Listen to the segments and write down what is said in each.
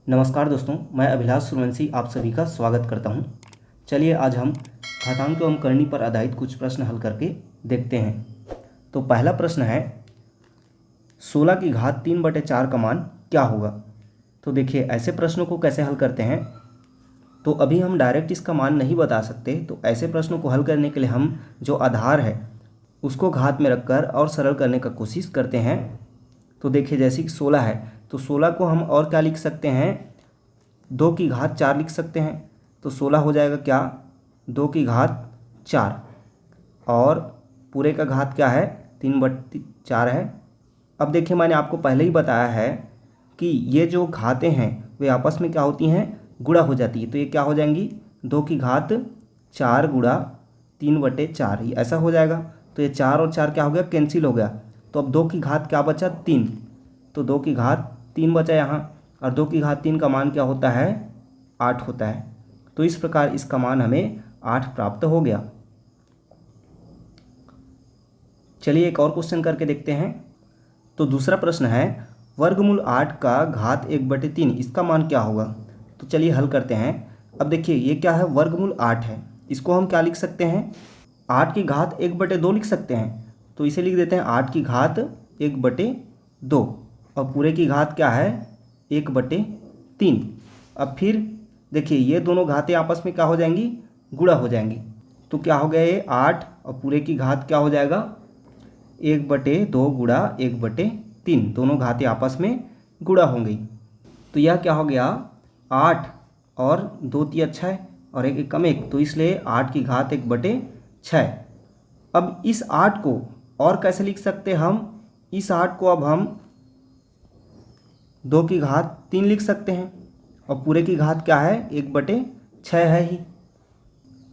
नमस्कार दोस्तों, मैं अभिलाष सूर्यवंशी आप सभी का स्वागत करता हूं। चलिए आज हम घातांक एवं करनी पर आधारित कुछ प्रश्न हल करके देखते हैं। तो पहला प्रश्न है 16 की घात 3/4 का मान क्या होगा। तो देखिए ऐसे प्रश्नों को कैसे हल करते हैं। तो अभी हम डायरेक्ट इसका मान नहीं बता सकते, तो ऐसे प्रश्नों को हल करने के लिए हम जो आधार है उसको घात में रखकर और सरल करने का कोशिश करते हैं। तो देखिए जैसे कि 16 है तो 16 को हम और क्या लिख सकते हैं, 2 की घात 4 लिख सकते हैं। तो 16 हो जाएगा क्या, 2 की घात 4 और पूरे का घात क्या है 3/4 है। अब देखिए मैंने आपको पहले ही बताया है कि ये जो घातें हैं वे आपस में क्या होती हैं, गुणा हो जाती है। तो ये क्या हो जाएंगी, 2 की घात 4 गुणा 3/4 ही ऐसा हो जाएगा। तो ये 4 और 4 क्या हो गया, कैंसिल हो गया। तो अब 2 की घात क्या बचा, 3। तो 2 की घात 3 बचा यहाँ, और 2 की घात 3 का मान क्या होता है, 8 होता है। तो इस प्रकार इसका मान हमें 8 प्राप्त हो गया। चलिए एक और क्वेश्चन करके देखते हैं। तो दूसरा प्रश्न है वर्गमूल 8 का घात 1/3 इसका मान क्या होगा। तो चलिए हल करते हैं। अब देखिए ये क्या है, वर्गमूल 8 है, इसको हम क्या लिख सकते हैं, 8 की घात 1/2 लिख सकते हैं। तो इसे लिख देते हैं 8 की घात 1/2 और पूरे की घात क्या है 1/3। अब फिर देखिए ये दोनों घातें आपस में क्या हो जाएंगी, गुणा हो जाएंगी। तो क्या हो गया, ये 8 और पूरे की घात क्या हो जाएगा 1/2 गुणा 1/3, दोनों घातें आपस में गुणा होंगी। तो यह क्या हो गया 8 और 2 तिया 6 और एक कम 1, तो इसलिए 8 की घात 1/6। अब इस 8 को और कैसे लिख सकते हैं हम, इस 8 को अब हम 2 की घात 3 लिख सकते हैं और पूरे की घात क्या है 1/6 है ही।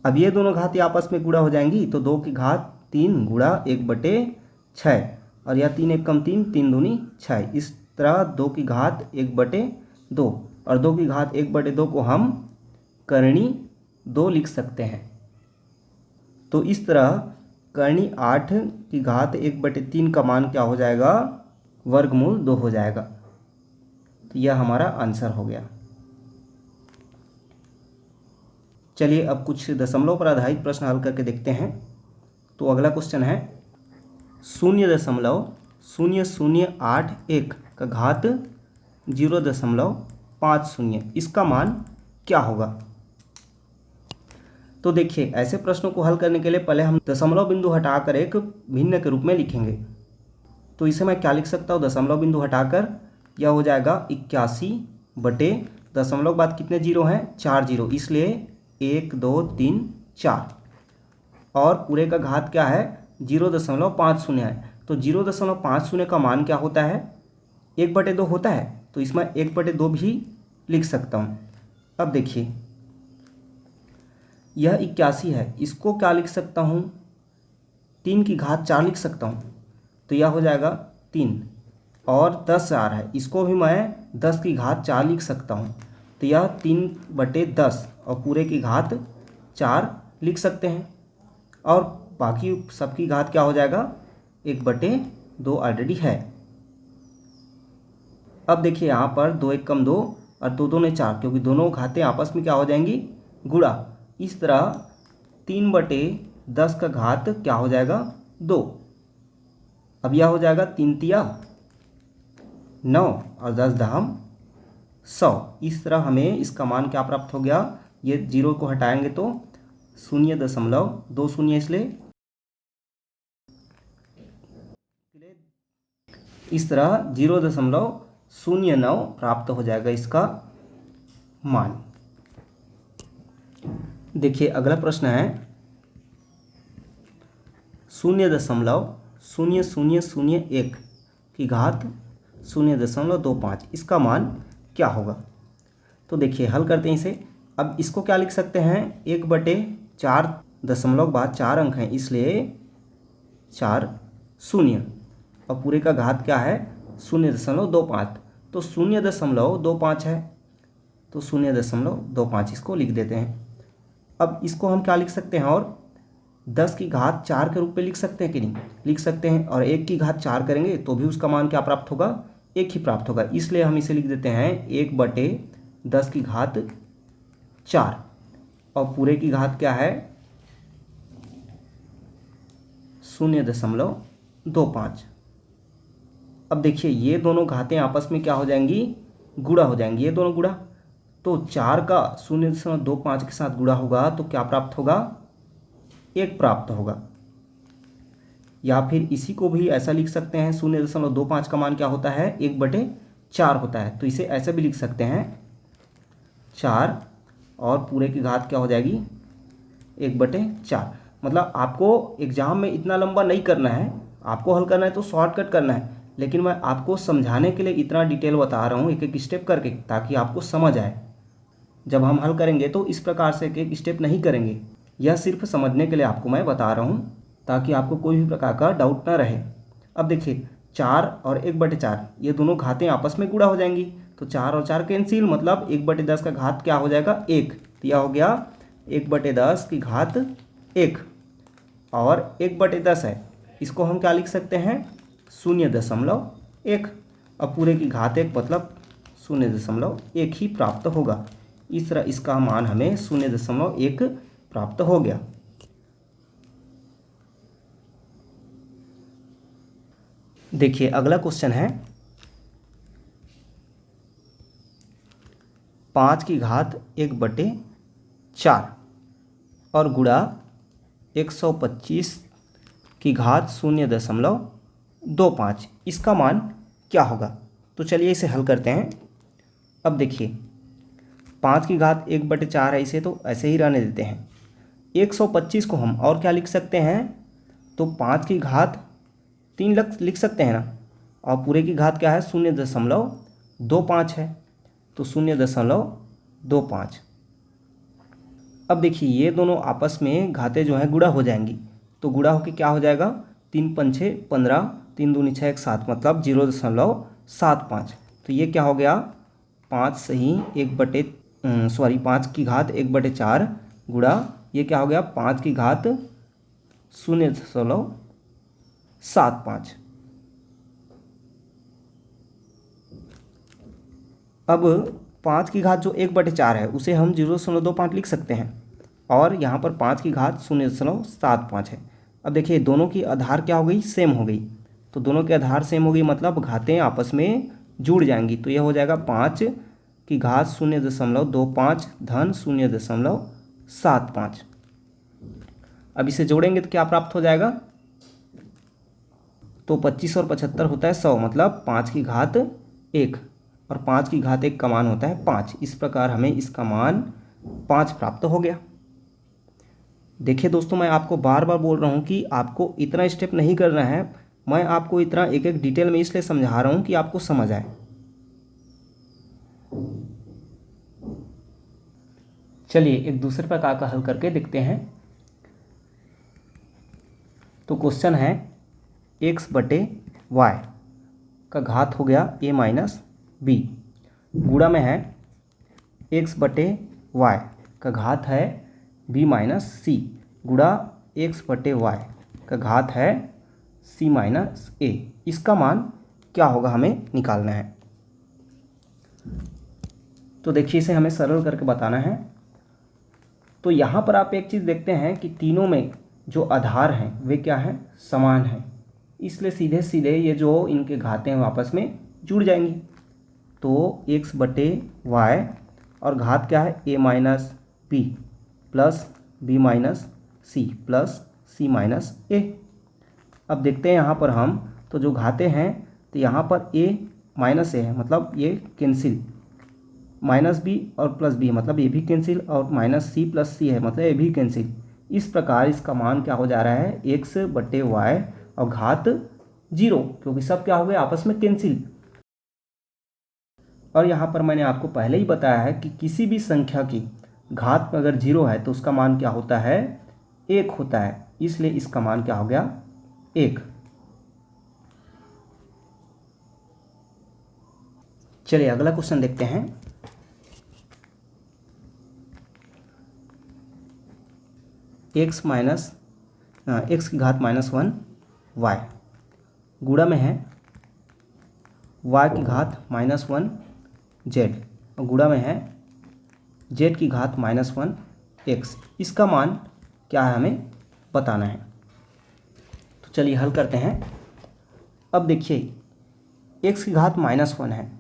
अब ये दोनों घातें आपस में गुणा हो जाएंगी, तो 2 की घात 3 गुणा 1/6 और यह 3 1 कम 3, 3 दूनी 6। इस तरह 2 की घात 1/2 और 2 की घात 1/2 को हम करनी 2 लिख सकते हैं। तो इस तरह करनी 8 की घात 1/3 का मान क्या हो जाएगा, वर्गमूल 2 हो जाएगा। तो यह हमारा आंसर हो गया। चलिए अब कुछ दशमलव पर आधारित प्रश्न हल करके देखते हैं। तो अगला क्वेश्चन है 0.0081 का घात 0.50 इसका मान क्या होगा। तो देखिए ऐसे प्रश्नों को हल करने के लिए पहले हम दशमलव बिंदु हटाकर एक भिन्न के रूप में लिखेंगे। तो इसे मैं क्या लिख सकता हूँ, दशमलव बिंदु हटाकर यह हो जाएगा 81 बटे दशमलव के बाद कितने जीरो हैं, 4 जीरो, इसलिए 1 2 3 4 और पूरे का घात क्या है 0.50 है। तो 0.50 का मान क्या होता है, 1/2 होता है। तो इसमें 1/2 भी लिख सकता हूँ। अब देखिए यह 81 है, इसको क्या लिख सकता हूँ, 3 की घात 4 लिख सकता हूँ। तो यह हो जाएगा 3 और 10 आ रहा है, इसको भी मैं 10 की घात 4 लिख सकता हूँ। तो यह 3/10 और पूरे की घात 4 लिख सकते हैं और बाकी सबकी घात क्या हो जाएगा 1/2 ऑलरेडी है। अब देखिए यहाँ पर 2 1 कम 2 और 2 2 ने 4, क्योंकि दोनों घातें आपस में क्या हो जाएंगी, गुणा। इस तरह 3/10 का घात क्या हो जाएगा 2। अब यह हो जाएगा 3 तिया 9 और 10 दहम 100। इस तरह हमें इसका मान क्या प्राप्त हो गया, ये जीरो को हटाएंगे तो 0.20 इसलिए इस तरह 0.09 प्राप्त हो जाएगा इसका मान। देखिए अगला प्रश्न है 0.0001 की घात 0.25 इसका मान क्या होगा। तो देखिए हल करते हैं इसे। अब इसको क्या लिख सकते हैं, 1/4 दशमलव बाद 4 अंक हैं, इसलिए 4 शून्य और पूरे का घात क्या है 0.25। तो 0.25 है, तो 0.25 इसको लिख देते हैं। अब इसको हम क्या लिख सकते हैं, और 10 की घात 4 के रूप में लिख सकते हैं कि नहीं, लिख सकते हैं। और 1 की घात 4 करेंगे तो भी उसका मान क्या प्राप्त होगा, 1 ही प्राप्त होगा। इसलिए हम इसे लिख देते हैं 1/4 10 की घात 4 और पूरे की घात क्या है 0.25। अब देखिए ये दोनों घातें आपस में क्या हो जाएंगी, गुणा हो जाएंगी, ये दोनों गुणा। तो 4 का 0.25 के साथ गुणा होगा तो क्या प्राप्त होगा, 1 प्राप्त होगा। या फिर इसी को भी ऐसा लिख सकते हैं, 0.25 का मान क्या होता है 1/4 होता है। तो इसे ऐसे भी लिख सकते हैं 4 और पूरे की घात क्या हो जाएगी 1/4। मतलब आपको एग्जाम में इतना लंबा नहीं करना है, आपको हल करना है तो शॉर्टकट करना है, लेकिन मैं आपको समझाने के लिए इतना डिटेल बता रहा हूँ एक एक स्टेप करके, ताकि आपको समझ आए। जब हम हल करेंगे तो इस प्रकार से एक एक स्टेप नहीं करेंगे, यह सिर्फ समझने के लिए आपको मैं बता रहा हूँ, ताकि आपको कोई भी प्रकार का डाउट ना रहे। अब देखिए 4 और 1/4 ये दोनों घातें आपस में गुणा हो जाएंगी, तो 4 और 4 कैंसिल, मतलब 1/10 का घात क्या हो जाएगा 1। तो यह हो गया 1/10 की घात 1 और 1/10 है, इसको हम क्या लिख सकते हैं 0.1। अब पूरे की घात 1 मतलब 0.1 ही प्राप्त होगा। इस तरह इसका मान हमें 0.1 प्राप्त हो गया। देखिए अगला क्वेश्चन है 5 की घात 1/4 और गुणा 125 की घात 0.25, इसका मान क्या होगा। तो चलिए इसे हल करते हैं। अब देखिए 5 की घात 1/4 है, इसे तो ऐसे ही रहने देते हैं। 125 को हम और क्या लिख सकते हैं, तो 5 की घात 3 लिख सकते हैं ना, और पूरे की घात क्या है 0.25 है, तो 0.25। अब देखिए ये दोनों आपस में घातें जो हैं गुणा हो जाएंगी, तो गुणा होकर क्या हो जाएगा 3 5 6 15, 3 दूनी 6 1 7, मतलब 0.75। तो ये क्या हो गया 5 सही 5 की घात 1/4 गुणा ये क्या हो गया 5 की घात 0.75। अब 5 की घात जो 1/4 है उसे हम 0.25 लिख सकते हैं, और यहाँ पर 5 की घात 0.75 है। अब देखिए दोनों की आधार क्या हो गई, सेम हो गई। तो दोनों की आधार सेम हो गई मतलब घातें आपस में जुड़ जाएंगी। तो यह हो जाएगा 5 की घात 0.25 धन 0.75। अब इसे जोड़ेंगे तो क्या प्राप्त हो जाएगा, तो 25 और 75 होता है 100, मतलब 5 की घात 1 और 5 की घात 1 का मान होता है 5। इस प्रकार हमें इसका मान 5 प्राप्त हो गया। देखिए दोस्तों मैं आपको बार बार बोल रहा हूँ कि आपको इतना स्टेप नहीं करना है, मैं आपको इतना एक एक डिटेल में इसलिए समझा रहा हूँ कि आपको समझ आए। चलिए एक दूसरे प्रकार का हल करके देखते हैं। तो क्वेश्चन है x/y का घात हो गया a माइनस बी, गुणा में है x/y का घात है b माइनस सी, गुणा x/y का घात है c माइनस ए। इसका मान क्या होगा हमें निकालना है। तो देखिए इसे हमें सरल करके बताना है। तो यहाँ पर आप एक चीज़ देखते हैं कि तीनों में जो आधार हैं वे क्या हैं, समान हैं, इसलिए सीधे सीधे ये जो इनके घातें हैं आपस में जुड़ जाएंगी। तो x/y और घात क्या है a minus b plus b minus c plus c minus a. अब देखते हैं यहाँ पर हम, तो जो घातें हैं तो यहाँ पर a माइनस ए है, मतलब ये कैंसिल, माइनस बी और प्लस बी मतलब ये भी कैंसिल, और माइनस सी प्लस सी है मतलब ये भी कैंसिल। इस प्रकार इसका मान क्या हो जा रहा है x/y और घात 0, क्योंकि सब क्या हो गए आपस में कैंसिल। और यहाँ पर मैंने आपको पहले ही बताया है कि किसी भी संख्या की घात में अगर 0 है तो उसका मान क्या होता है 1 होता है, इसलिए इसका मान क्या हो गया 1। चलिए अगला क्वेश्चन देखते हैं। x की घात -1 y गुणा में है y की घात -1 z और गुणा में है जेड की घात -1 एक्स। इसका मान क्या है हमें बताना है। तो चलिए हल करते हैं। अब देखिए एक्स की घात -1 है,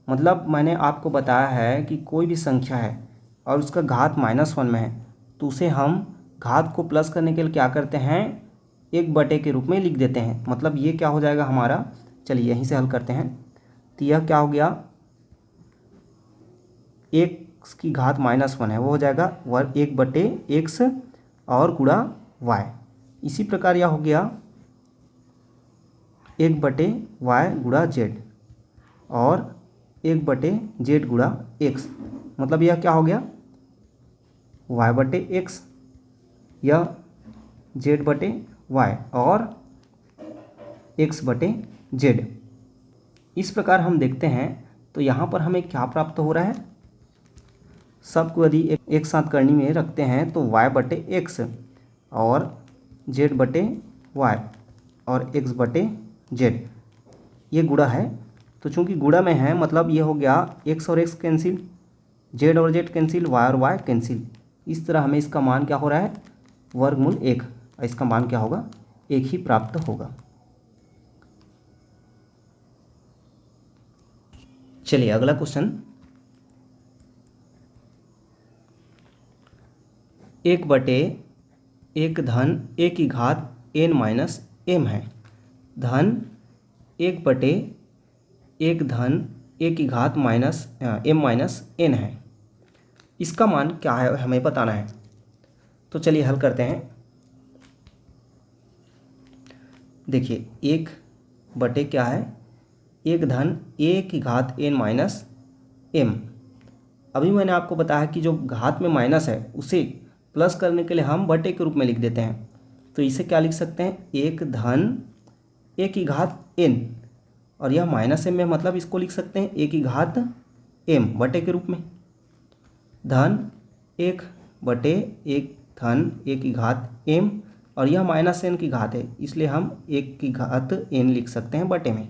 मतलब मैंने आपको बताया है कि कोई भी संख्या है और उसका घात -1 में है तो उसे हम घात को प्लस करने के लिए क्या करते हैं, 1/, के रूप में लिख देते हैं। मतलब ये क्या हो जाएगा हमारा, चलिए यहीं से हल करते हैं। तो यह क्या हो गया, एक्स की घात -1 है वो हो जाएगा 1/x और गुणा y। इसी प्रकार यह हो गया 1/y गुणा z और 1/z गुणा x। मतलब यह क्या हो गया y/x, यह z/y और x/z। इस प्रकार हम देखते हैं तो यहाँ पर हमें क्या प्राप्त हो रहा है, सबको यदि एक साथ करनी में रखते हैं तो y/x और z/y और x/z ये गुणा है। तो चूंकि गुणा में है मतलब ये हो गया x और x कैंसिल, z और z कैंसिल, y और y कैंसिल। इस तरह हमें इसका मान क्या हो रहा है, वर्गमूल 1। इसका मान क्या होगा, 1 ही प्राप्त होगा। चलिए अगला क्वेश्चन, 1/1 धन a की घात n-m है। धन 1/1 धन a की घात m-n है। इसका मान क्या है हमें बताना है। तो चलिए हल करते हैं। देखिए 1/, क्या है, 1 धन a की घात n-m। अभी मैंने आपको बताया कि जो घात में माइनस है उसे प्लस करने के लिए हम बटे के रूप में लिख देते हैं। तो इसे क्या लिख सकते हैं, 1 धन a की घात n और यह -m में, मतलब इसको लिख सकते हैं a की घात m बटे के रूप में, धन 1/1 धन a की घात m और यह -n की घात है इसलिए हम 1 की घात n लिख सकते हैं बटे में।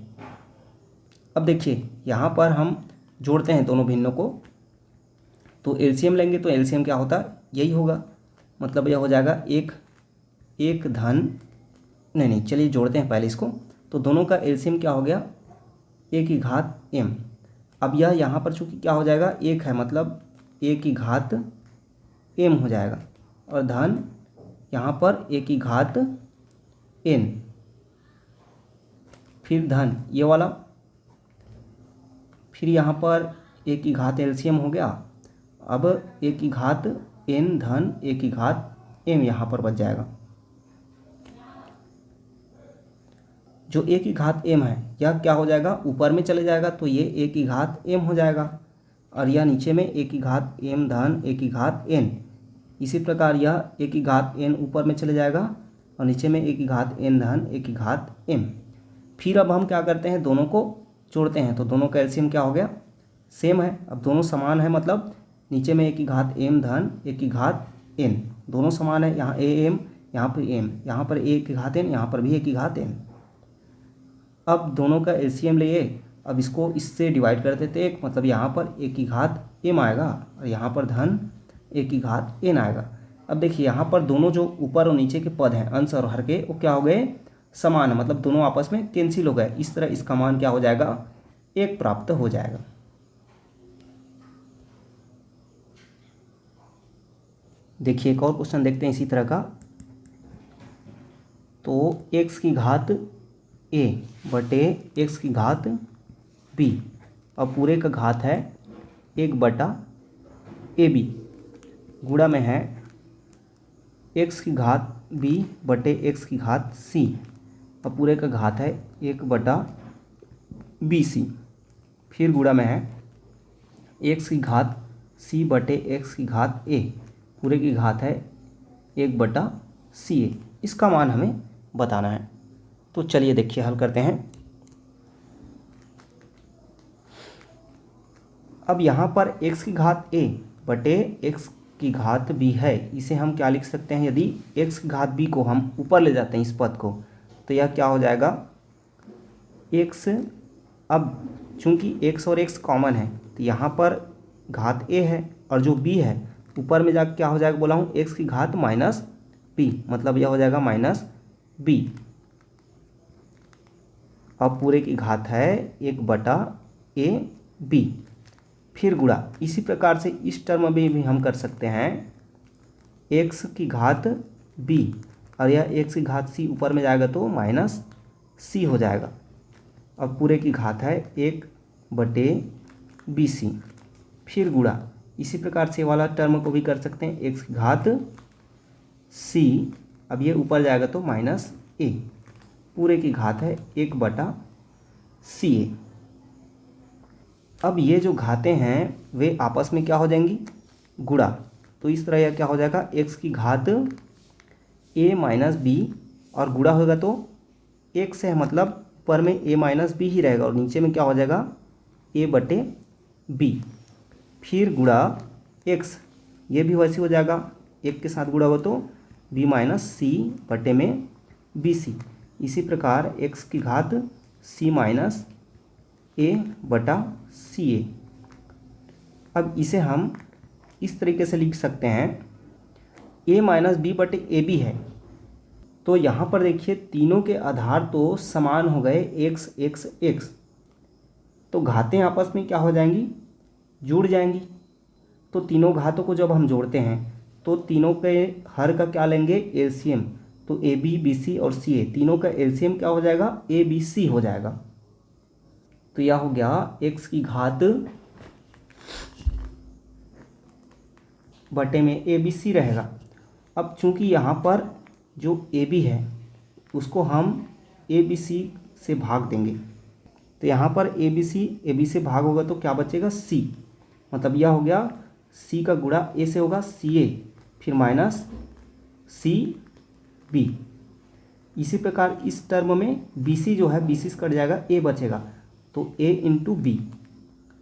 अब देखिए यहाँ पर हम जोड़ते हैं दोनों भिन्नों को, तो एलसीएम लेंगे तो एलसीएम क्या होता है, यही होगा। मतलब यह हो जाएगा 1 धन, नहीं चलिए जोड़ते हैं पहले इसको। तो दोनों का एलसीएम क्या हो गया, a की घात m। अब यह यहाँ पर चूँकि क्या हो जाएगा 1 है, मतलब a की घात m हो जाएगा और धन यहाँ पर a की घात n, फिर धन ये वाला, फिर यहाँ पर a की घात एलसीएम हो गया। अब a की घात n धन a की घात m यहाँ पर बच जाएगा। जो a की घात m है यह क्या हो जाएगा, ऊपर में चले जाएगा तो ये a की घात m हो जाएगा और यह नीचे में a की घात m धन a की घात n। इसी प्रकार यह a की घात n ऊपर में चले जाएगा और नीचे में a की घात n धन a की घात m। फिर अब हम क्या करते हैं, दोनों को जोड़ते हैं। तो दोनों का एलसीएम क्या हो गया, सेम है। अब दोनों समान है, मतलब नीचे में a की घात m धन a की घात n, दोनों समान है। यहाँ am, यहाँ पर m, यहाँ पर a की घात n, यहाँ पर भी a की घात n। अब दोनों का एलसीएम लिए, अब इसको इससे डिवाइड कर देते एक, मतलब यहाँ पर a की घात m आएगा और यहाँ पर धन a की घात n आएगा। अब देखिए यहाँ पर दोनों जो ऊपर और नीचे के पद हैं अंश और हर के, वो क्या हो गए, समान है, मतलब दोनों आपस में कैंसिल हो गए। इस तरह इसका मान क्या हो जाएगा, 1 प्राप्त हो जाएगा। देखिए एक और क्वेश्चन देखते हैं इसी तरह का। तो x की घात a बटे x की घात b, और पूरे का घात है 1/ab, गुणा में है x की घात b बटे x की घात c और पूरे का घात है 1/bc। फिर गुणा में है x की घात c बटे x की घात a, पूरे की घात है 1/ca। इसका मान हमें बताना है। तो चलिए देखिए हल करते हैं। अब यहाँ पर x की घात a बटे x की घात b है, इसे हम क्या लिख सकते हैं, यदि x की घात b को हम ऊपर ले जाते हैं इस पद को, तो यह क्या हो जाएगा x। अब चूंकि x और x कॉमन है तो यहाँ पर घात a है और जो b है ऊपर में जाकर क्या हो जाएगा बोला हूँ x की घात माइनस b, मतलब यह हो जाएगा माइनस b। अब पूरे की घात है 1/ab, फिर गुणा। इसी प्रकार से इस टर्म में भी हम कर सकते हैं x की घात b और यह x की घात c ऊपर में जाएगा तो माइनस c हो जाएगा। अब पूरे की घात है 1/bc, फिर गुणा। इसी प्रकार से वाला टर्म को भी कर सकते हैं x की घात c, अब ये ऊपर जाएगा तो माइनस a, पूरे की घात है 1/ca। अब ये जो घातें हैं वे आपस में क्या हो जाएंगी गुणा, तो इस तरह यह क्या हो जाएगा x की घात a माइनस b और गुणा होगा तो x है मतलब ऊपर में a माइनस b ही रहेगा और नीचे में क्या हो जाएगा a/b, फिर गुणा x, ये भी वैसे हो जाएगा 1 के साथ गुणा हो तो b माइनस c बटे में bc। इसी प्रकार x की घात c माइनस a/ca। अब इसे हम इस तरीके से लिख सकते हैं a माइनस b/ab है, तो यहाँ पर देखिए तीनों के आधार तो समान हो गए x x x, तो घातें आपस में क्या हो जाएंगी जुड़ जाएंगी। तो तीनों घातों को जब हम जोड़ते हैं तो तीनों के हर का क्या लेंगे एलसीएम, तो ए बी बी सी और सी ए तीनों का एलसीएम क्या हो जाएगा ए बी सी हो जाएगा। तो यह हो गया x की घात बटे में ए बी सी रहेगा। अब चूंकि यहाँ पर जो ए बी है उसको हम ए बी सी से भाग देंगे, तो यहाँ पर ए बी से भाग होगा तो क्या बचेगा सी, मतलब यह हो गया सी का गुणा ए से होगा सी ए, फिर माइनस सी बी। इसी प्रकार इस टर्म में बी सी जो है बी सी से कट जाएगा, ए बचेगा तो ए इंटू बी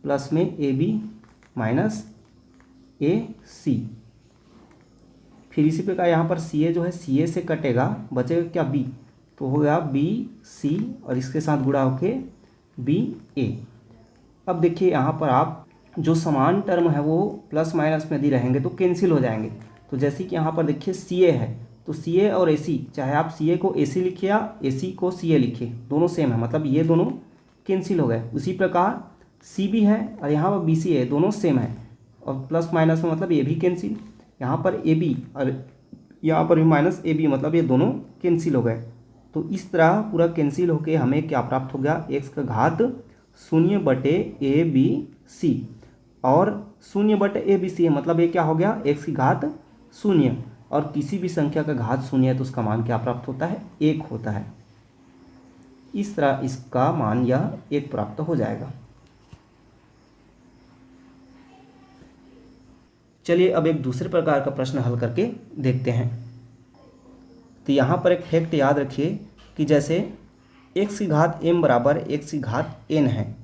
प्लस में ए बी माइनस ए सी। फिर इसी प्रकार यहाँ पर सी ए जो है सी ए से कटेगा, बचेगा क्या बी, तो हो गया बी सी और इसके साथ गुणा होके बी ए। अब देखिए यहाँ पर आप जो समान टर्म है वो प्लस माइनस में यदि रहेंगे तो कैंसिल हो जाएंगे। तो जैसे कि यहाँ पर देखिए सी ए है तो सी ए और ए सी, चाहे आप सी ए को ए सी लिखिए या ए सी को सी ए लिखिए, दोनों सेम है, मतलब ये दोनों कैंसिल हो गए। उसी प्रकार सी बी है और यहाँ पर बी सी है, दोनों सेम है और प्लस माइनस में मतलब ये भी कैंसिल, यहाँ पर ए बी और यहाँ पर भी माइनस ए बी, मतलब ये दोनों कैंसिल हो गए। तो इस तरह पूरा कैंसिल होके हमें क्या प्राप्त हो गया x का घात 0/ABC, और 0/ABC मतलब ये क्या हो गया x की घात 0, और किसी भी संख्या का घात 0 है तो उसका मान क्या प्राप्त होता है 1 होता है। इस तरह इसका मान यह 1 प्राप्त हो जाएगा। चलिए अब एक दूसरे प्रकार का प्रश्न हल करके देखते हैं। तो यहाँ पर एक फैक्ट याद रखिए कि जैसे x की घात m बराबर x की घात n है,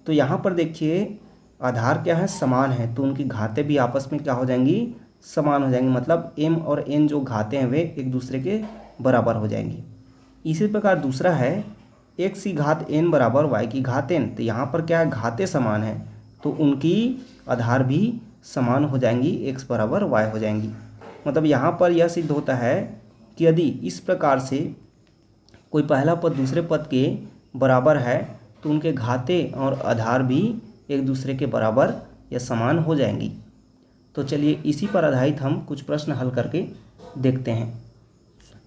तो यहाँ पर देखिए आधार क्या है समान है, तो उनकी घातें भी आपस में क्या हो जाएंगी समान हो जाएंगी, मतलब m और n जो घातें हैं वे एक दूसरे के बराबर हो जाएंगी। इसी प्रकार दूसरा है x की घात n बराबर y की घात n, तो यहाँ पर क्या है घातें समान है तो उनकी आधार भी समान हो जाएंगी, x बराबर y हो जाएंगी। मतलब यहाँ पर यह सिद्ध होता है कि यदि इस प्रकार से कोई पहला पद दूसरे पद के बराबर है तो उनके घातें और आधार भी एक दूसरे के बराबर या समान हो जाएंगी। तो चलिए इसी पर आधारित हम कुछ प्रश्न हल करके देखते हैं।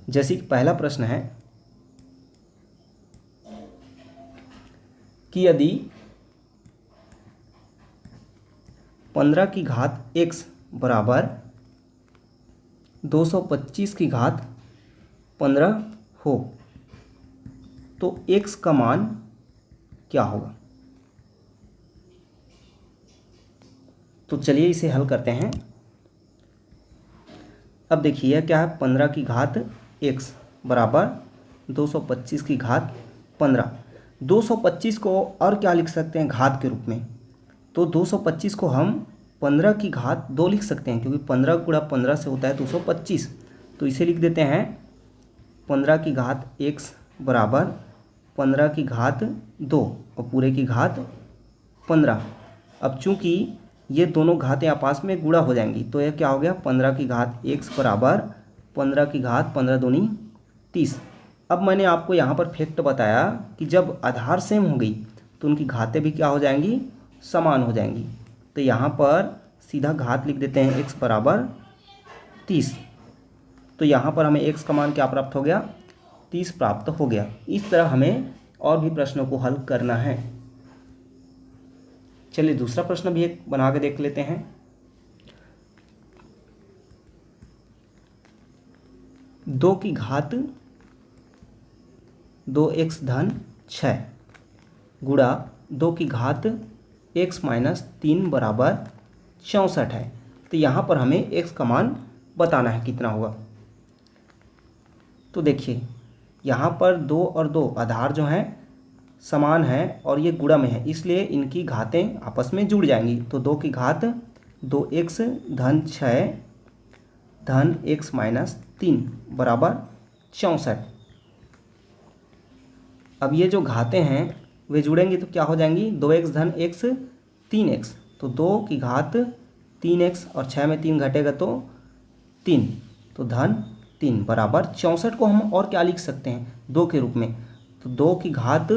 जैसे कि पहला प्रश्न है कि यदि 15 की घात x बराबर 225 की घात 15 हो तो x का मान क्या होगा। तो चलिए इसे हल करते हैं। अब देखिए क्या है 15 की घात x बराबर 225 की घात 15। 225 को और क्या लिख सकते हैं घात के रूप में, तो 225 को हम 15 की घात 2 लिख सकते हैं, क्योंकि 15 गुणा 15 से होता है 225। तो इसे लिख देते हैं 15 की घात x बराबर 15 की घात 2 और पूरे की घात 15। अब चूंकि ये दोनों घातें आपस में गुणा हो जाएंगी, तो यह क्या हो गया 15 की घात x बराबर 15 की घात 15 दूनी 30। अब मैंने आपको यहाँ पर फैक्ट बताया कि जब आधार सेम हो गई तो उनकी घातें भी क्या हो जाएंगी, समान हो जाएंगी। तो यहाँ पर सीधा घात लिख देते हैं x बराबर 30। तो यहाँ पर हमें x का मान क्या प्राप्त हो गया, 30 प्राप्त हो गया। इस तरह हमें और भी प्रश्नों को हल करना है। चलिए दूसरा प्रश्न भी एक बना के देख लेते हैं। 2 की घात 2x धन 6 गुणा 2 की घात x माइनस 3 बराबर 64 है। तो यहाँ पर हमें x का मान बताना है कितना होगा। तो देखिए यहाँ पर 2 और 2 आधार जो हैं समान है और ये गुणा में है, इसलिए इनकी घातें आपस में जुड़ जाएंगी। तो 2 की घात 2x धन 6 धन x माइनस 3 बराबर 64। अब ये जो घातें हैं वे जुड़ेंगी तो क्या हो जाएंगी, 2x धन x 3x। तो 2 की घात 3x और 6 में 3 घटेगा तो 3, तो धन 3 बराबर 64 को हम और क्या लिख सकते हैं, 2 के रूप में। तो 2 की घात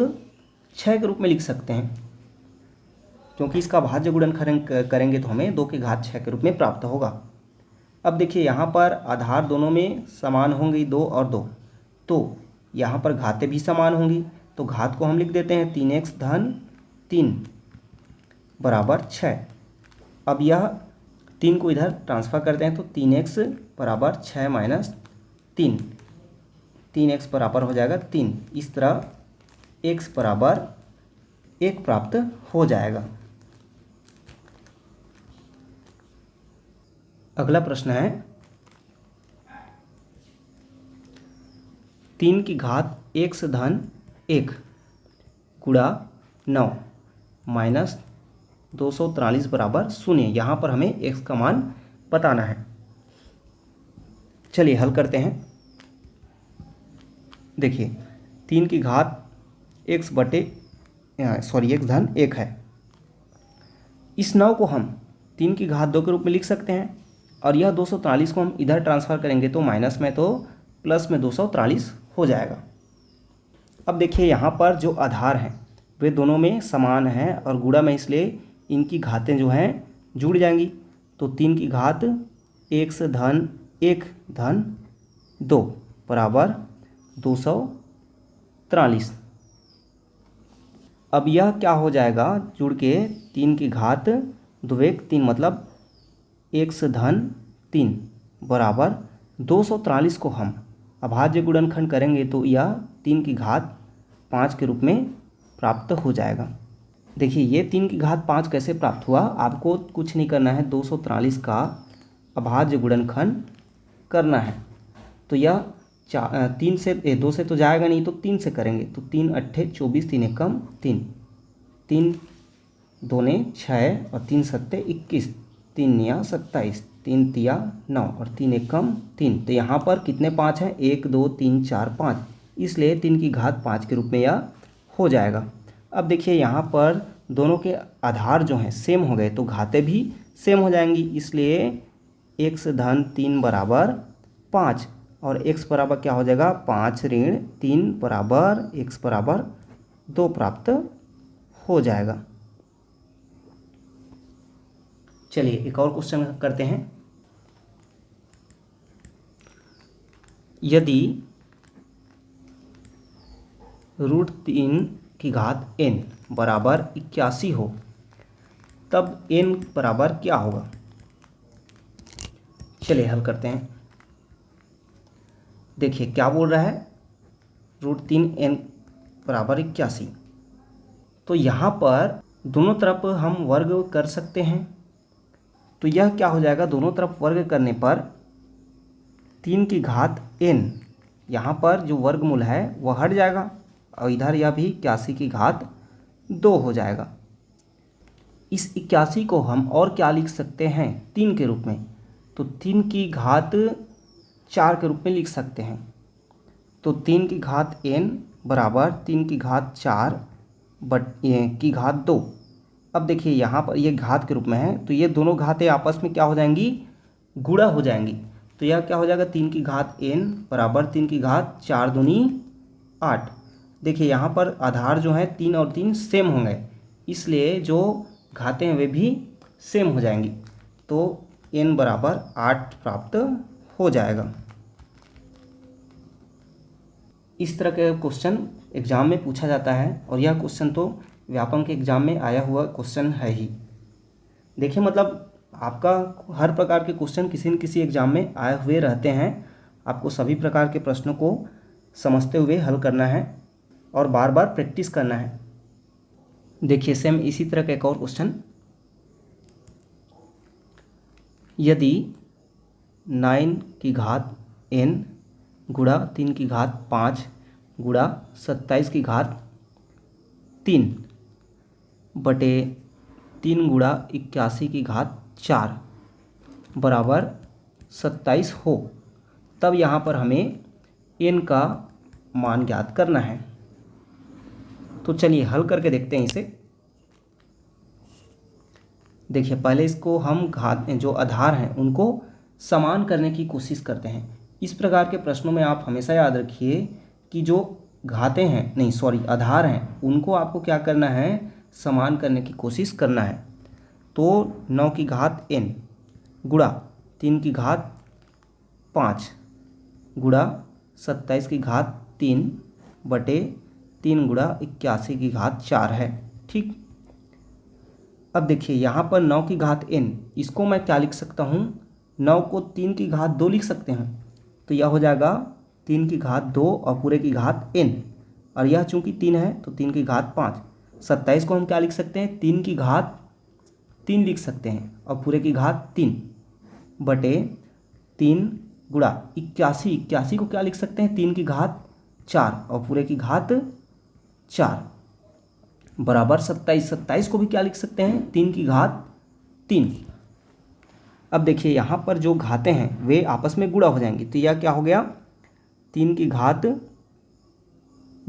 6 के रूप में लिख सकते हैं, क्योंकि इसका भाज्य गुणन करेंगे तो हमें 2 की घात 6 के रूप में प्राप्त होगा। अब देखिए यहाँ पर आधार दोनों में समान होंगी 2 और 2, तो यहाँ पर घातें भी समान होंगी। तो घात को हम लिख देते हैं 3x धन 3 बराबर 6। अब यह 3 को इधर ट्रांसफर करते हैं तो 3x बराबर 6 माइनस 3, 3x बराबर हो जाएगा 3। इस तरह x बराबर 1 प्राप्त हो जाएगा। अगला प्रश्न है 3 की घात x धन 1 गुणा 9 माइनस 243 बराबर 0। यहाँ पर हमें x का मान बताना है। चलिए हल करते हैं। देखिए 3 की घात x धन 1 है। इस 9 को हम 3 की घात 2 के रूप में लिख सकते हैं और यह 243 को हम इधर ट्रांसफ़र करेंगे तो माइनस में तो प्लस में 243 हो जाएगा। अब देखिए यहाँ पर जो आधार हैं वे दोनों में समान हैं और गुणा में, इसलिए इनकी घातें जो हैं जुड़ जाएंगी। तो 3 की घात x धन 1 धन 2 बराबर 243। अब यह क्या हो जाएगा, जुड़ के 3 की घात 2 1 3 मतलब x धन 3 बराबर 243 को हम अभाज्य गुणनखंड करेंगे तो यह 3 की घात 5 के रूप में प्राप्त हो जाएगा। देखिए ये 3 की घात 5 कैसे प्राप्त हुआ, आपको कुछ नहीं करना है, 243 का अभाज्य गुणनखंड करना है। तो यह 3 से 2 से तो जाएगा नहीं, तो 3 से करेंगे। तो 3 अट्ठे 24, 3 एकम 3, 3 दूने 6 और 3 सत्ते 21, 3 निया 27, 3 तिया 9 और 3 एकम 3। तो यहाँ पर कितने 5 हैं, 1 2 3 4 5, इसलिए 3 की घात 5 के रूप में यह हो जाएगा। अब देखिए यहाँ पर दोनों के आधार जो हैं सेम हो गए तो घातें भी सेम हो जाएंगी, इसलिए x धन 3 बराबर 5 और x बराबर क्या हो जाएगा, 5 ऋण 3 बराबर x बराबर 2 प्राप्त हो जाएगा। चलिए एक और क्वेश्चन करते हैं। यदि √3 की घात n बराबर 81 हो तब n बराबर क्या होगा। चलिए हल करते हैं। देखिए क्या बोल रहा है, √3 n बराबर 81। तो यहाँ पर दोनों तरफ हम वर्ग कर सकते हैं, तो यह क्या हो जाएगा, दोनों तरफ वर्ग करने पर 3 की घात n, यहाँ पर जो वर्गमूल है वह हट जाएगा और इधर यह भी 81 की घात 2 हो जाएगा। इस 81 को हम और क्या लिख सकते हैं, 3 के रूप में। तो 3 की घात 4 के रूप में लिख सकते हैं। तो 3 की घात n बराबर 3 की घात 4 की घात 2। अब देखिए यहाँ पर ये घात के रूप में है, तो ये दोनों घातें आपस में क्या हो जाएंगी, गुणा हो जाएंगी। तो यह क्या हो जाएगा, 3 की घात n बराबर 3 की घात 4 दूनी 8। देखिए यहाँ पर आधार जो है 3 और 3 सेम होंगे, इसलिए जो घातें हैं वे भी सेम हो जाएंगी। तो n बराबर 8 प्राप्त हो जाएगा। इस तरह के क्वेश्चन एग्जाम में पूछा जाता है, और यह क्वेश्चन तो व्यापम के एग्जाम में आया हुआ क्वेश्चन है ही। देखिए मतलब आपका हर प्रकार के क्वेश्चन किसी न किसी एग्जाम में आए हुए रहते हैं। आपको सभी प्रकार के प्रश्नों को समझते हुए हल करना है और बार बार प्रैक्टिस करना है। देखिए सेम इसी तरह का एक और क्वेश्चन, यदि 9 की घात n गुणा 3 की घात 5 गुणा 27 की घात 3 बटे 3 गुणा 81 की घात 4 बराबर 27 हो, तब यहाँ पर हमें n का मान ज्ञात करना है। तो चलिए हल करके देखते हैं इसे। देखिए पहले इसको हम घात जो आधार हैं उनको समान करने की कोशिश करते हैं। इस प्रकार के प्रश्नों में आप हमेशा याद रखिए कि जो घातें हैं, नहीं सॉरी आधार हैं, उनको आपको क्या करना है, समान करने की कोशिश करना है। तो 9 की घात n गुणा 3 की घात 5 गुणा 27 की घात 3 बटे 3 गुणा 81 की घात 4 है। ठीक, अब देखिए यहाँ पर 9 की घात n, इसको मैं क्या लिख सकता हूँ, 9 को 3 की घात 2 लिख सकते हैं। तो यह हो जाएगा 3 की घात 2 और पूरे की घात n, और यह चूंकि 3 है तो 3 की घात 5। 27 को हम क्या लिख सकते हैं, 3 की घात 3 लिख सकते हैं और पूरे की घात 3 बटे 3 गुणा 81 को क्या लिख सकते हैं, 3 की घात 4 और पूरे की घात 4 बराबर 27 को भी क्या लिख सकते हैं, 3 की घात 3। अब देखिए यहाँ पर जो घातें हैं वे आपस में गुणा हो जाएंगी। तो यह क्या हो गया, 3 की घात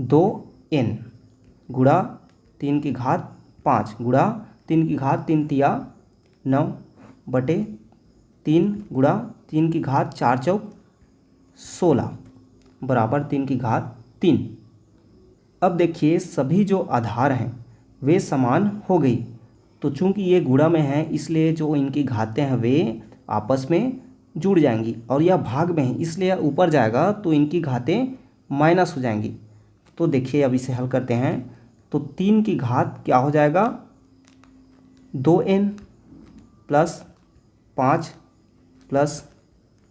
2n गुणा 3 की घात 5 गुणा 3 की घात 3 तिया 9 बटे 3 गुणा 3 की घात 4 चौक 16 बराबर 3 की घात 3। अब देखिए सभी जो आधार हैं वे समान हो गई। तो चूंकि ये गुणा में है इसलिए जो इनकी घातें हैं वे आपस में जुड़ जाएंगी, और यह भाग में है इसलिए ऊपर जाएगा तो इनकी घातें माइनस हो जाएंगी। तो देखिए अब इसे हल करते हैं। तो 3 की घात क्या हो जाएगा, 2n प्लस 5 प्लस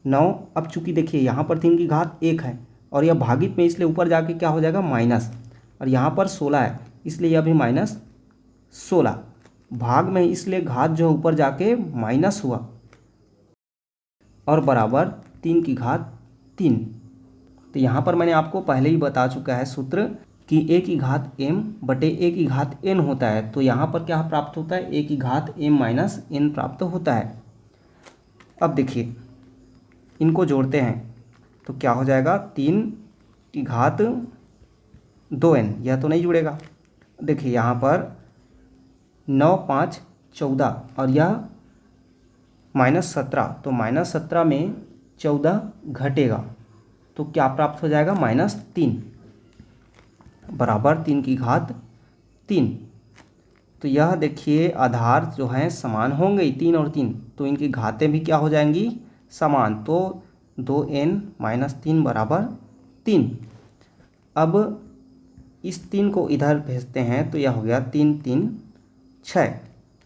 9। अब चूंकि देखिए यहाँ पर 3 की घात 1 है और यह भागित में, इसलिए ऊपर जाके क्या हो जाएगा माइनस, और यहाँ पर 16 है इसलिए यह भी माइनस 16, भाग में इसलिए घात जो ऊपर जाके माइनस हुआ, और बराबर 3 की घात 3। तो यहाँ पर मैंने आपको पहले ही बता चुका है सूत्र कि a की घात m बटे a की घात n होता है। तो यहाँ पर क्या प्राप्त होता है, a की घात m माइनस n प्राप्त होता है। अब देखिए इनको जोड़ते हैं तो क्या हो जाएगा, 3 की घात 2n, यह तो नहीं जुड़ेगा। देखिए यहाँ पर 9 5 14 और यह -17, तो -17 में 14 घटेगा तो क्या प्राप्त हो जाएगा, -3 बराबर 3 की घात 3। तो यह देखिए आधार जो हैं समान होंगे 3 और 3, तो इनकी घातें भी क्या हो जाएंगी, समान। तो 2n - 3 बराबर 3। अब इस 3 को इधर भेजते हैं तो यह हो गया 3 3 6,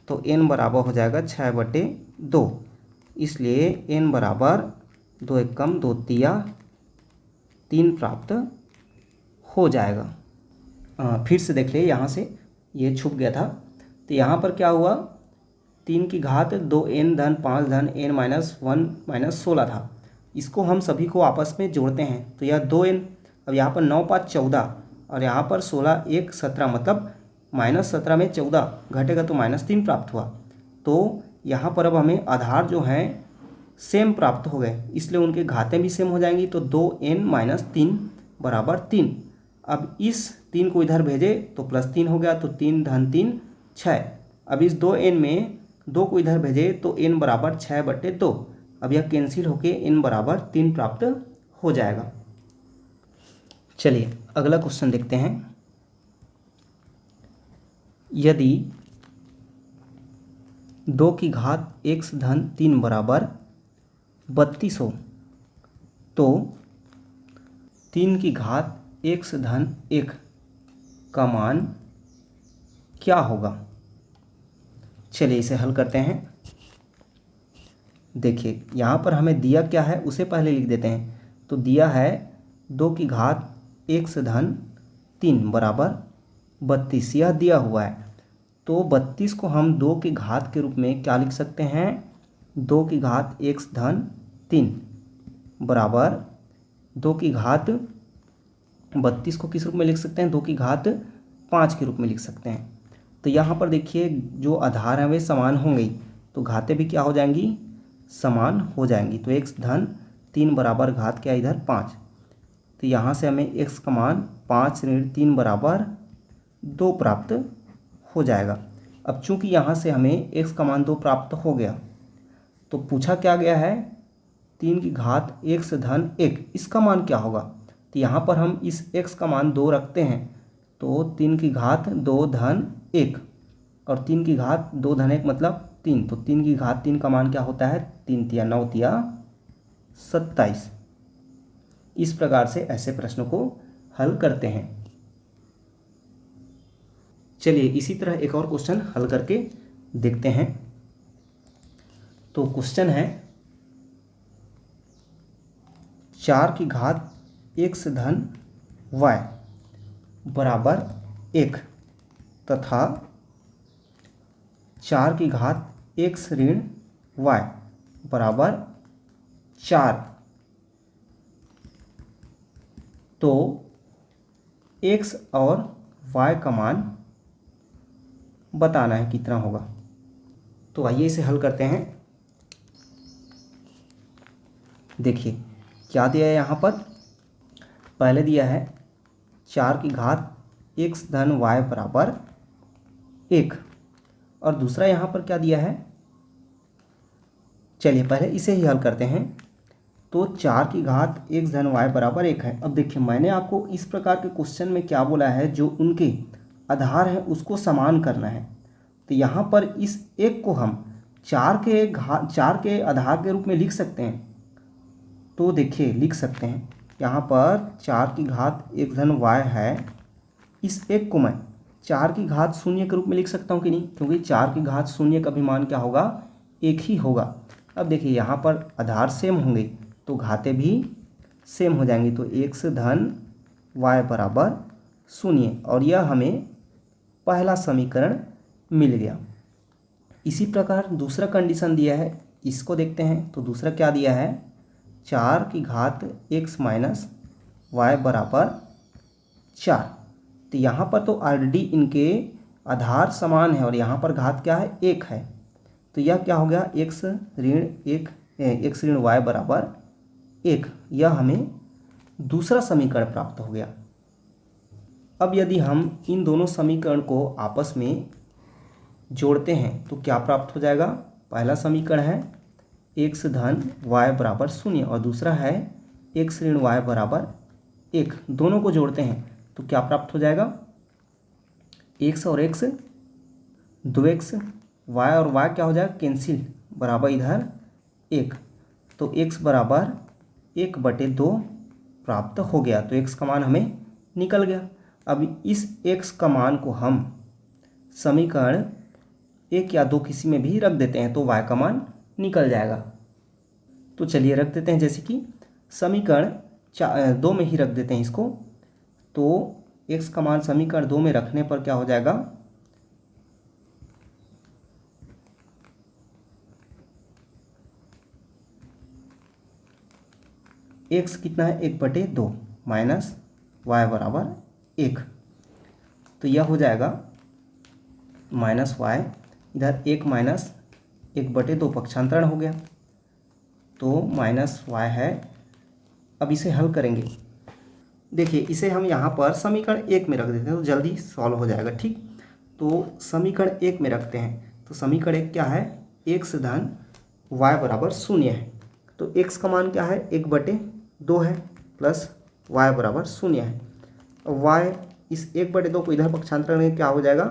तो n बराबर हो जाएगा 6 बटे 2, इसलिए n बराबर 2 एकम 2 तिया 3 प्राप्त हो जाएगा। फिर से देख ले, यहाँ से ये छुप गया था। तो यहाँ पर क्या हुआ, 3 की घात 2n धन 5 धन n माइनस 1 माइनस 16 था। इसको हम सभी को आपस में जोड़ते हैं तो यह 2n, अब यहाँ पर 9 5 14 और यहाँ पर 16 1 17, मतलब -17 में 14 घटेगा तो -3 प्राप्त हुआ। तो यहाँ पर अब हमें आधार जो हैं सेम प्राप्त हो गए, इसलिए उनके घातें भी सेम हो जाएंगी। तो 2n - 3 बराबर 3। अब इस 3 को इधर भेजे तो +3 हो गया, तो 3 धन 3 6। अब इस 2n में 2 को इधर भेजे तो n बराबर 6/2। अब यह कैंसिल होके n बराबर 3 प्राप्त हो जाएगा। चलिए अगला क्वेश्चन देखते हैं। यदि 2 की घात x धन 3 बराबर 32 हो तो 3 की घात x धन 1 का मान क्या होगा। चलिए इसे हल करते हैं। देखिए यहाँ पर हमें दिया क्या है उसे पहले लिख देते हैं। तो दिया है 2 की घात x धन 3 बराबर 32, यह दिया हुआ है। तो 32 को हम 2 की घात के रूप में क्या लिख सकते हैं, 2 की घात x धन 3 बराबर 2 की घात 32 को किस रूप में लिख सकते हैं, 2 की घात 5 के रूप में लिख सकते हैं। तो यहाँ पर देखिए जो आधार हैं वे समान होंगे तो घातें भी क्या हो जाएंगी, समान हो जाएंगी। तो x धन 3 बराबर घात क्या इधर 5। तो यहाँ से हमें x का मान 5 ऋण 3 बराबर 2 प्राप्त हो जाएगा। अब चूंकि यहाँ से हमें x का मान 2 प्राप्त हो गया तो पूछा क्या गया है 3 की घात x धन 1, इसका मान क्या होगा। तो यहाँ पर हम इस x का मान 2 रखते हैं तो 3 की घात 2 धन 1 और 3 की घात 2 धन 1 मतलब 3। तो 3 की घात 3 का मान क्या होता है, 3 तिया 9 तिया 27। इस प्रकार से ऐसे प्रश्नों को हल करते हैं। चलिए इसी तरह एक और क्वेश्चन हल करके देखते हैं। तो क्वेश्चन है 4 की घात x धन y बराबर 1 तथा 4 की घात x ऋण y बराबर 4। तो x और y का मान बताना है कितना होगा। तो आइए इसे हल करते हैं। देखिए क्या दिया है यहाँ पर, पहले दिया है 4 की घात x धन y बराबर 1 और दूसरा यहाँ पर क्या दिया है, चलिए पहले इसे ही हल करते हैं। तो 4 की घात x धन y बराबर 1 है। अब देखिए मैंने आपको इस प्रकार के क्वेश्चन में क्या बोला है, जो उनके आधार है उसको समान करना है। तो यहाँ पर इस एक को हम 4 के आधार के रूप में लिख सकते हैं। तो देखिए लिख सकते हैं यहाँ पर 4 की घात x धन y है, इस एक को मैं 4 की घात 0 के रूप में लिख सकता हूँ कि नहीं, क्योंकि 4 की घात 0 का भी मान क्या होगा, 1 ही होगा। अब देखिए यहाँ पर आधार सेम होंगे तो घातें भी सेम हो जाएंगी। तो x धन y बराबर 0 और यह हमें पहला समीकरण मिल गया। इसी प्रकार दूसरा कंडीशन दिया है, इसको देखते हैं। तो दूसरा क्या दिया है, 4 की घात x माइनस y बराबर 4। तो यहाँ पर तो ऑलरेडी इनके आधार समान है और यहाँ पर घात क्या है, 1 है। तो यह क्या हो गया, x ऋण y बराबर 1। यह हमें दूसरा समीकरण प्राप्त हो गया। अब यदि हम इन दोनों समीकरण को आपस में जोड़ते हैं तो क्या प्राप्त हो जाएगा। पहला समीकरण है x धन y बराबर 0 और दूसरा है x ऋण y बराबर 1। दोनों को जोड़ते हैं तो क्या प्राप्त हो जाएगा, x और x 2x, y और y क्या हो जाएगा कैंसिल, बराबर इधर 1। तो x बराबर 1/2 प्राप्त हो गया। तो x का मान हमें निकल गया। अब इस x का मान को हम समीकरण 1 या 2 किसी में भी रख देते हैं तो y का मान निकल जाएगा। तो चलिए रख देते हैं, जैसे कि समीकरण 2 में ही रख देते हैं इसको। तो x का मान समीकरण 2 में रखने पर क्या हो जाएगा, x कितना है 1/2 माइनस y बराबर 1। तो यह हो जाएगा माइनस y, इधर 1 माइनस 1/2 पक्षांतरण हो गया तो माइनस y है। अब इसे हल करेंगे। देखिए इसे हम यहाँ पर समीकरण 1 में रख देते हैं तो जल्दी सॉल्व हो जाएगा। ठीक, तो समीकरण 1 में रखते हैं। तो समीकरण एक क्या है, x धन y बराबर 0 है। तो x का मान क्या है, 1/2 है प्लस y बराबर 0 है। y इस 1/2 को इधर पक्षांतर में क्या हो जाएगा,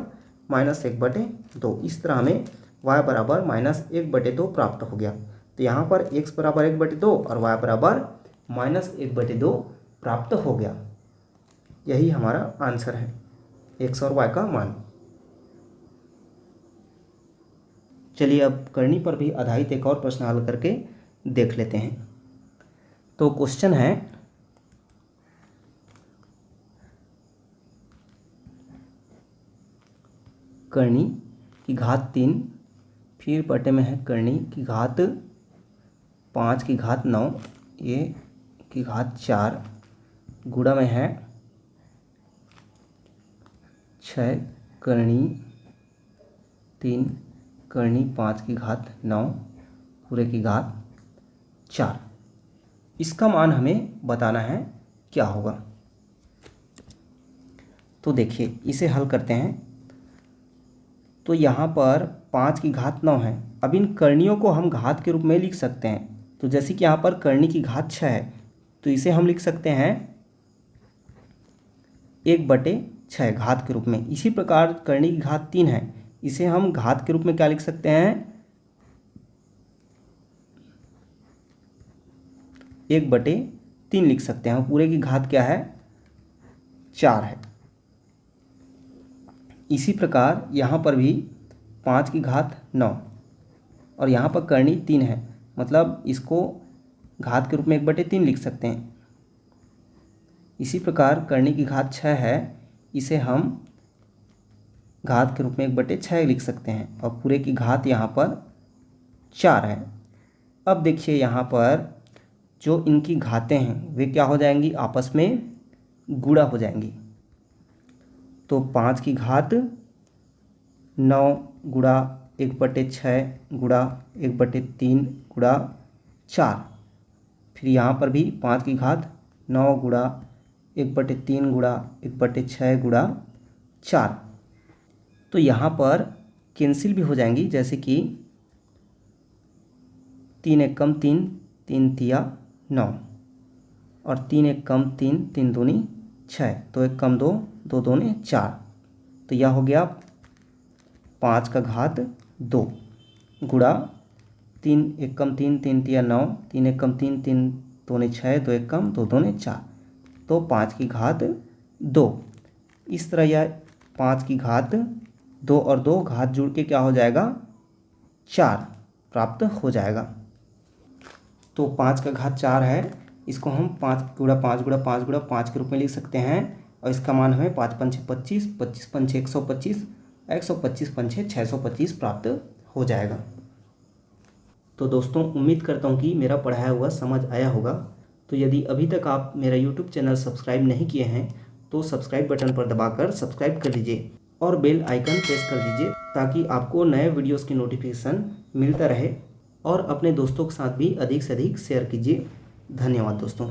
-1/2। इस तरह हमें y बराबर -1/2 प्राप्त हो गया। तो यहाँ पर x बराबर 1/2 और y बराबर -1/2 प्राप्त हो गया। यही हमारा आंसर है, x और y का मान। चलिए अब करनी पर भी आधारित एक और प्रश्न हल करके देख लेते हैं। तो क्वेश्चन है, करनी की घात 3 फिर बटे में है करनी की घात 5 की घात 9 ये की घात 4 गुणा में है 6 करनी 3 करनी 5 की घात 9 पूरे की घात 4। इसका मान हमें बताना है क्या होगा। तो देखिए इसे हल करते हैं। तो यहाँ पर 5 की घात 9 है। अब इन करणियों को हम घात के रूप में लिख सकते हैं। तो जैसे कि यहाँ पर करनी की घात 6 है तो इसे हम लिख सकते हैं 1/6 घात के रूप में। इसी प्रकार करनी की घात 3 है, इसे हम घात के रूप में क्या लिख सकते हैं, 1/3 लिख सकते हैं। पूरे की घात क्या है, 4 है। इसी प्रकार यहाँ पर भी 5 की घात 9 और यहाँ पर करनी 3 है, मतलब इसको घात के रूप में 1/3 लिख सकते हैं। इसी प्रकार करनी की घात 6 है, इसे हम घात के रूप में 1/6 लिख सकते हैं और पूरे की घात यहाँ पर 4 है। अब देखिए यहाँ पर जो इनकी घातें हैं वे क्या हो जाएंगी, आपस में गुणा हो जाएंगी। तो 5 की घात 9 गुणा 1/6 गुणा 1/3 गुणा 4, फिर यहाँ पर भी 5 की घात 9 गुणा 1/3 गुणा 1/6 गुणा 4। तो यहाँ पर कैंसिल भी हो जाएंगी, जैसे कि 3 एक कम 3, 3 तिया 9 और 3 एक कम 3, 3 दूनी 6, तो एक कम 2, 2 दूनी 4। तो यह हो गया 5 का घात 2 गुणा 3 एक कम 3, 3 तिया 9, 3 एक कम 3, 3 दूनी 6, 2 एक कम 2 दूनी 4, तो 5 की घात 2। इस तरह यह 5 की घात 2 और 2 घात जुड़ के क्या हो जाएगा, 4 प्राप्त हो जाएगा। तो 5 का घात 4 है, इसको हम 5 गुणा 5 गुणा 5 गुणा 5 के रूप में लिख सकते हैं और इसका मान हमें 5 पंचे 25, 25 पंचे 125, 125 पंचे 625 प्राप्त हो जाएगा। तो दोस्तों उम्मीद करता हूँ कि मेरा पढ़ाया हुआ समझ आया होगा। तो यदि अभी तक आप मेरा YouTube चैनल सब्सक्राइब नहीं किए हैं तो सब्सक्राइब बटन पर दबाकर सब्सक्राइब कर लीजिए और बेल आइकन प्रेस कर दीजिए ताकि आपको नए वीडियोस की नोटिफिकेशन मिलता रहे। और अपने दोस्तों के साथ भी अधिक से अधिक शेयर कीजिए। धन्यवाद दोस्तों।